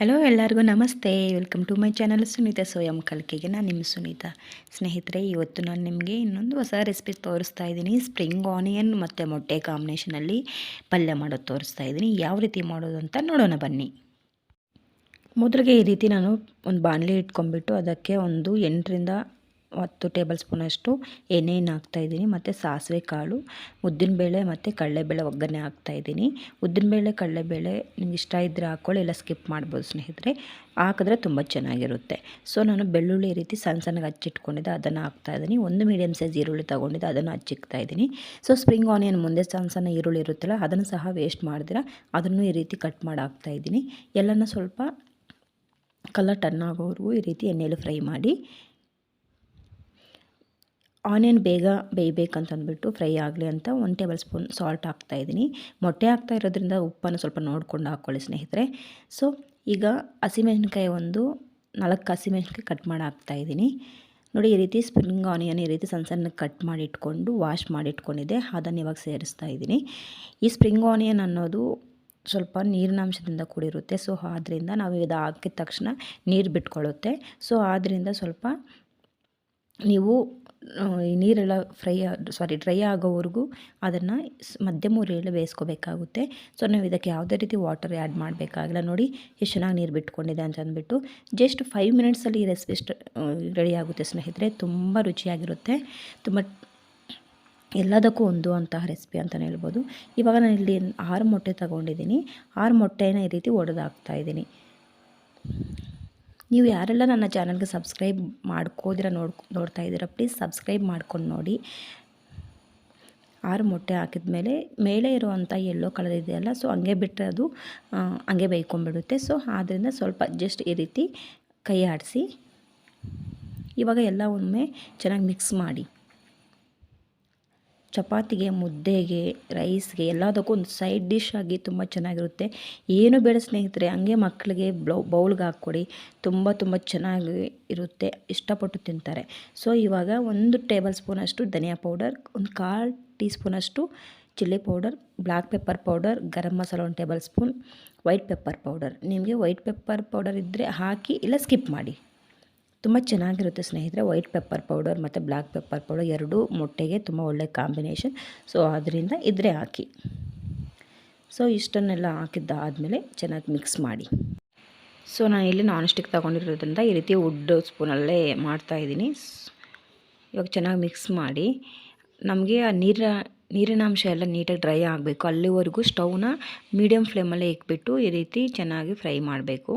Hello ಎಲ್ಲರಿಗೂ ನಮಸ್ತೆ. Welcome to my channel Sunita ಸ್ವಯಂ ಕಲಿಕೆಗೆ. ನಾನು ನಿಮ್ಮ ಸುನೀತಾ. ಸ್ನೇಹಿತರೆ, ಇವತ್ತು ನಾನು ನಿಮಗೆ ಇನ್ನೊಂದು ಹೊಸ ರೆಸಿಪಿ ತೋರಿಸ್ತಾ ಇದ್ದೀನಿ. ಸ್ಪ್ರಿಂಗ್ ಆನಿಯನ್ ಮತ್ತು ಮೊಟ್ಟೆ ಕಾಂಬಿನೇಷನಲ್ಲಿ ಪಲ್ಯ ಮಾಡೋದು ತೋರಿಸ್ತಾ ಇದ್ದೀನಿ. ಯಾವ ರೀತಿ ಮಾಡೋದು ಅಂತ ನೋಡೋಣ ಬನ್ನಿ. ಮೊದಲಿಗೆ ಈ ರೀತಿ ನಾನು ಒಂದು ಬಾಣಲೆ ಇಟ್ಕೊಂಡ್ಬಿಟ್ಟು ಅದಕ್ಕೆ ಒಂದು 8ರಿಂದ 10 ಟೇಬಲ್ ಸ್ಪೂನಷ್ಟು ಎಣ್ಣೆಯನ್ನು ಹಾಕ್ತಾಯಿದ್ದೀನಿ. ಮತ್ತು ಸಾಸಿವೆ ಕಾಳು, ಉದ್ದಿನಬೇಳೆ ಮತ್ತು ಕಡಲೆಬೇಳೆ ಒಗ್ಗರಣೆ ಹಾಕ್ತಾಯಿದ್ದೀನಿ. ಉದ್ದಿನಬೇಳೆ ಕಡಲೆಬೇಳೆ ನಿಮ್ಗೆ ಇಷ್ಟ ಇದ್ದರೆ ಹಾಕ್ಕೊಳ್ಳಿ, ಇಲ್ಲ ಸ್ಕಿಪ್ ಮಾಡ್ಬೋದು ಸ್ನೇಹಿತರೆ. ಹಾಕಿದ್ರೆ ತುಂಬ ಚೆನ್ನಾಗಿರುತ್ತೆ. ಸೊ ನಾನು ಬೆಳ್ಳುಳ್ಳಿ ಈ ರೀತಿ ಸಣ್ಣ ಸಣ್ಣಗೆ ಹಚ್ಚಿಟ್ಕೊಂಡಿದ್ದೆ, ಅದನ್ನು ಹಾಕ್ತಾಯಿದ್ದೀನಿ. ಒಂದು ಮೀಡಿಯಮ್ ಸೈಜ್ ಈರುಳ್ಳಿ ತೊಗೊಂಡಿದ್ದೆ, ಅದನ್ನು ಹಚ್ಚಿಕ್ತಾಯಿದ್ದೀನಿ. ಸೊ ಸ್ಪ್ರಿಂಗ್ ಆನಿಯನ್ ಮುಂದೆ ಸಣ್ಣ ಸಣ್ಣ ಈರುಳ್ಳಿ ಇರುತ್ತಲ್ಲ, ಅದನ್ನು ಸಹ ವೇಸ್ಟ್ ಮಾಡ್ದಿರ ಅದನ್ನು ಈ ರೀತಿ ಕಟ್ ಮಾಡಿ ಹಾಕ್ತಾಯಿದ್ದೀನಿ. ಎಲ್ಲನೂ ಸ್ವಲ್ಪ ಕಲರ್ ಟರ್ನ್ ಆಗೋವರೆಗೂ ಈ ರೀತಿ ಎಣ್ಣೆಯಲ್ಲಿ ಫ್ರೈ ಮಾಡಿ. ಆನಿಯನ್ ಬೇಗ ಬೇಯಬೇಕಂತಂದ್ಬಿಟ್ಟು ಫ್ರೈ ಆಗಲಿ ಅಂತ 1 ಟೇಬಲ್ ಸ್ಪೂನ್ ಸಾಲ್ಟ್ ಹಾಕ್ತಾಯಿದ್ದೀನಿ. ಮೊಟ್ಟೆ ಹಾಕ್ತಾ ಇರೋದ್ರಿಂದ ಉಪ್ಪನ್ನು ಸ್ವಲ್ಪ ನೋಡಿಕೊಂಡು ಹಾಕ್ಕೊಳ್ಳಿ ಸ್ನೇಹಿತರೆ. ಸೊ ಈಗ ಹಸಿಮೆಣಸಿನ್ಕಾಯಿ 4 ಹಸಿಮೆಣಸಿನ್ಕಾಯಿ ಕಟ್ ಮಾಡಿ ಹಾಕ್ತಾಯಿದ್ದೀನಿ. ನೋಡಿ, ಈ ರೀತಿ ಸ್ಪ್ರಿಂಗ್ ಆನಿಯನ್ ಈ ರೀತಿ ಸಣ್ಣ ಸಣ್ಣ ಕಟ್ ಮಾಡಿ ಇಟ್ಕೊಂಡು ವಾಶ್ ಮಾಡಿ ಇಟ್ಕೊಂಡಿದ್ದೆ, ಅದನ್ನು ಇವಾಗ ಸೇರಿಸ್ತಾ ಇದ್ದೀನಿ. ಈ ಸ್ಪ್ರಿಂಗ್ ಆನಿಯನ್ ಅನ್ನೋದು ಸ್ವಲ್ಪ ನೀರಿನಾಂಶದಿಂದ ಕೂಡಿರುತ್ತೆ. ಸೊ ಆದ್ದರಿಂದ ನಾವು ಇದು ಹಾಕಿದ ತಕ್ಷಣ ನೀರು ಬಿಟ್ಕೊಳ್ಳುತ್ತೆ. ಸೊ ಆದ್ದರಿಂದ ಸ್ವಲ್ಪ ನೀವು ಈ ನೀರೆಲ್ಲ ಡ್ರೈ ಆಗೋವರೆಗೂ ಅದನ್ನು ಮಧ್ಯಮ ಉರಿಯಲ್ಲಿ ಬೇಯಿಸ್ಕೋಬೇಕಾಗುತ್ತೆ. ಸೊ ನಾವು ಇದಕ್ಕೆ ಯಾವುದೇ ರೀತಿ ವಾಟರ್ ಆ್ಯಡ್ ಮಾಡಬೇಕಾಗಿಲ್ಲ. ನೋಡಿ ಎಷ್ಟು ಚೆನ್ನಾಗಿ ನೀರು ಬಿಟ್ಕೊಂಡಿದೆ ಅಂತ ಅಂದ್ಬಿಟ್ಟು ಜಸ್ಟ್ 5 ಮಿನಿಟ್ಸಲ್ಲಿ ಈ ರೆಸಿಪಿ ರೆಡಿ ಆಗುತ್ತೆ ಸ್ನೇಹಿತರೆ. ತುಂಬ ರುಚಿಯಾಗಿರುತ್ತೆ. ತುಂಬ ಎಲ್ಲದಕ್ಕೂ ಹೊಂದುವಂತಹ ರೆಸಿಪಿ ಅಂತಲೇ ಹೇಳ್ಬೋದು. ಇವಾಗ ನಾನು ಇಲ್ಲಿ 6 ಮೊಟ್ಟೆ ತೊಗೊಂಡಿದ್ದೀನಿ. 6 ಮೊಟ್ಟೆನ ಈ ರೀತಿ ಒಡೆದು ಹಾಕ್ತಾಯಿದ್ದೀನಿ. ನೀವು ಯಾರೆಲ್ಲ ನನ್ನ ಚಾನಲ್ಗೆ ಸಬ್ಸ್ಕ್ರೈಬ್ ನೋಡ್ತಾ ಇದ್ದೀರಾ, ಪ್ಲೀಸ್ ಸಬ್ಸ್ಕ್ರೈಬ್ ಮಾಡ್ಕೊಂಡು ನೋಡಿ. 6 ಮೊಟ್ಟೆ ಹಾಕಿದ ಮೇಲೆ ಇರುವಂಥ ಯೆಲ್ಲೋ ಕಲರ್ ಇದೆಯಲ್ಲ, ಸೊ ಹಂಗೆ ಬಿಟ್ಟರೆ ಅದು ಹಂಗೆ ಬೇಯ್ಕೊಂಡ್ಬಿಡುತ್ತೆ. ಸೊ ಆದ್ದರಿಂದ ಸ್ವಲ್ಪ ಜಸ್ಟ್ ಈ ರೀತಿ ಕೈ ಆಡಿಸಿ ಇವಾಗ ಎಲ್ಲ ಒಮ್ಮೆ ಚೆನ್ನಾಗಿ ಮಿಕ್ಸ್ ಮಾಡಿ. ಚಪಾತಿಗೆ, ಮುದ್ದೆಗೆ, ರೈಸ್ಗೆ ಎಲ್ಲದಕ್ಕೂ ಒಂದು ಸೈಡ್ ಡಿಶ್ ಆಗಿ ತುಂಬ ಚೆನ್ನಾಗಿರುತ್ತೆ. ಏನು ಬೇಡ ಸ್ನೇಹಿತರೆ, ಹಂಗೆ ಮಕ್ಕಳಿಗೆ ಬೌಲ್ಗೆ ಹಾಕ್ಕೊಡಿ. ತುಂಬ ಚೆನ್ನಾಗಿ ಇರುತ್ತೆ, ಇಷ್ಟಪಟ್ಟು ತಿಂತಾರೆ. ಸೊ ಇವಾಗ 1 ಟೇಬಲ್ ಸ್ಪೂನಷ್ಟು ಧನಿಯಾ ಪೌಡರ್, ಒಂದು 1/4 ಟೀ ಸ್ಪೂನಷ್ಟು chilli powder, black pepper powder, garam masala 1 tablespoon, white pepper powder. ನಿಮಗೆ ವೈಟ್ ಪೆಪ್ಪರ್ ಪೌಡರ್ ಇದ್ದರೆ ಹಾಕಿ, ಇಲ್ಲ ಸ್ಕಿಪ್ ಮಾಡಿ. ತುಂಬ ಚೆನ್ನಾಗಿರುತ್ತೆ ಸ್ನೇಹಿತರೆ. ವೈಟ್ ಪೆಪ್ಪರ್ ಪೌಡರ್ ಮತ್ತು ಬ್ಲ್ಯಾಕ್ ಪೆಪ್ಪರ್ ಪೌಡರ್ ಎರಡೂ ಮೊಟ್ಟೆಗೆ ತುಂಬ ಒಳ್ಳೆಯ ಕಾಂಬಿನೇಷನ್. ಸೊ ಆದ್ದರಿಂದ ಇದ್ರೆ ಹಾಕಿ. ಸೊ ಇಷ್ಟನ್ನೆಲ್ಲ ಹಾಕಿದ್ದಾದಮೇಲೆ ಚೆನ್ನಾಗಿ ಮಿಕ್ಸ್ ಮಾಡಿ. ಸೊ ನಾನು ಇಲ್ಲಿ ನಾನ್ ಸ್ಟಿಕ್ ತೊಗೊಂಡಿರೋದ್ರಿಂದ ಈ ರೀತಿ ವುಡ್ ಸ್ಪೂನಲ್ಲೇ ಮಾಡ್ತಾಯಿದ್ದೀನಿ. ಇವಾಗ ಚೆನ್ನಾಗಿ ಮಿಕ್ಸ್ ಮಾಡಿ. ನಮಗೆ ಆ ನೀರಿನಾಂಶ ಎಲ್ಲ ನೀಟಾಗಿ ಡ್ರೈ ಆಗಬೇಕು. ಅಲ್ಲಿವರೆಗೂ ಸ್ಟವ್ನ ಮೀಡಿಯಮ್ ಫ್ಲೇಮಲ್ಲೇ ಇಕ್ಬಿಟ್ಟು ಈ ರೀತಿ ಚೆನ್ನಾಗಿ ಫ್ರೈ ಮಾಡಬೇಕು.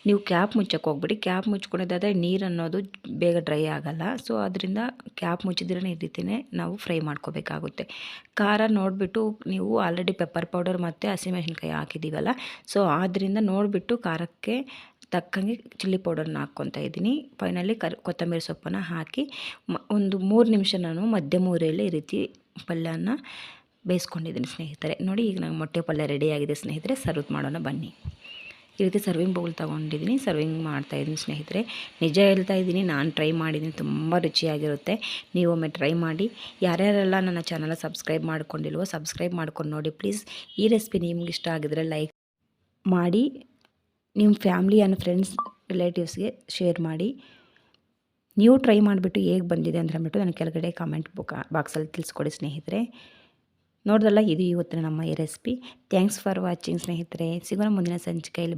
ನೀವು ಕ್ಯಾಪ್ ಮುಚ್ಚಕ್ಕೆ ಹೋಗ್ಬಿಡಿ. ಕ್ಯಾಪ್ ಮುಚ್ಕೊಂಡಿದ್ದಾದರೆ ನೀರು ಅನ್ನೋದು ಬೇಗ ಡ್ರೈ ಆಗೋಲ್ಲ. ಸೊ ಅದರಿಂದ ಕ್ಯಾಪ್ ಮುಚ್ಚಿದ್ರೆ ಈ ರೀತಿಯೇ ನಾವು ಫ್ರೈ ಮಾಡ್ಕೋಬೇಕಾಗುತ್ತೆ. ಖಾರ ನೋಡಿಬಿಟ್ಟು, ನೀವು ಆಲ್ರೆಡಿ ಪೆಪ್ಪರ್ ಪೌಡರ್ ಮತ್ತು ಹಸಿಮೆಣಸಿನ್ಕಾಯಿ ಹಾಕಿದ್ದೀವಲ್ಲ, ಸೊ ಆದ್ದರಿಂದ ನೋಡಿಬಿಟ್ಟು ಖಾರಕ್ಕೆ ತಕ್ಕಂಗೆ ಚಿಲ್ಲಿ ಪೌಡರ್ನ ಹಾಕ್ಕೊತಾ ಇದ್ದೀನಿ. ಫೈನಲಿ ಕೊತ್ತಂಬರಿ ಸೊಪ್ಪನ್ನು ಹಾಕಿ ಒಂದು 3 ನಿಮಿಷ ನಾನು ಮಧ್ಯಮ ಉರಿಯಲ್ಲಿ ಈ ರೀತಿ ಪಲ್ಯನ ಬೇಯಿಸ್ಕೊಂಡಿದ್ದೀನಿ ಸ್ನೇಹಿತರೆ. ನೋಡಿ, ಈಗ ನಂಗೆ ಮೊಟ್ಟೆ ಪಲ್ಯ ರೆಡಿಯಾಗಿದೆ ಸ್ನೇಹಿತರೆ. ಸರ್ವ್ ಮಾಡೋಣ ಬನ್ನಿ. ಈ ರೀತಿ ಸರ್ವಿಂಗ್ ಬೌಲ್ ತೊಗೊಂಡಿದ್ದೀನಿ, ಸರ್ವಿಂಗ್ ಮಾಡ್ತಾಯಿದ್ದೀನಿ ಸ್ನೇಹಿತರೆ. ನಿಜ ಹೇಳ್ತಾ ಇದ್ದೀನಿ, ನಾನು ಟ್ರೈ ಮಾಡಿದ್ದೀನಿ, ತುಂಬ ರುಚಿಯಾಗಿರುತ್ತೆ. ನೀವೊಮ್ಮೆ ಟ್ರೈ ಮಾಡಿ. ಯಾರ್ಯಾರೆಲ್ಲ ನನ್ನ ಚಾನಲ್ ಸಬ್ಸ್ಕ್ರೈಬ್ ಮಾಡ್ಕೊಂಡಿಲ್ವೋ ಸಬ್ಸ್ಕ್ರೈಬ್ ಮಾಡ್ಕೊಂಡು ನೋಡಿ ಪ್ಲೀಸ್. ಈ ರೆಸಿಪಿ ನಿಮ್ಗೆ ಇಷ್ಟ ಆಗಿದ್ರೆ ಲೈಕ್ ಮಾಡಿ, ನಿಮ್ಮ ಫ್ಯಾಮ್ಲಿ ಆ್ಯಂಡ್ ಫ್ರೆಂಡ್ಸ್ ರಿಲೇಟಿವ್ಸ್ಗೆ ಶೇರ್ ಮಾಡಿ. ನೀವು ಟ್ರೈ ಮಾಡಿಬಿಟ್ಟು ಹೇಗೆ ಬಂದಿದೆ ಅಂತ ಅಂದ್ಬಿಟ್ಟು ನನಗೆ ಕೆಳಗಡೆ ಕಾಮೆಂಟ್ ಬಾಕ್ಸಲ್ಲಿ ತಿಳಿಸ್ಕೊಡಿ ಸ್ನೇಹಿತರೆ. ನೋಡಿದ್ರಲ್ಲ, ಇದು ಇವತ್ತಿನ ನಮ್ಮ ಈ ರೆಸಿಪಿ. ಥ್ಯಾಂಕ್ಸ್ ಫಾರ್ ವಾಚಿಂಗ್ ಸ್ನೇಹಿತರೆ. ಸಿಗೋಣ ಮುಂದಿನ ಸಂಚಿಕೆಯಲ್ಲಿ.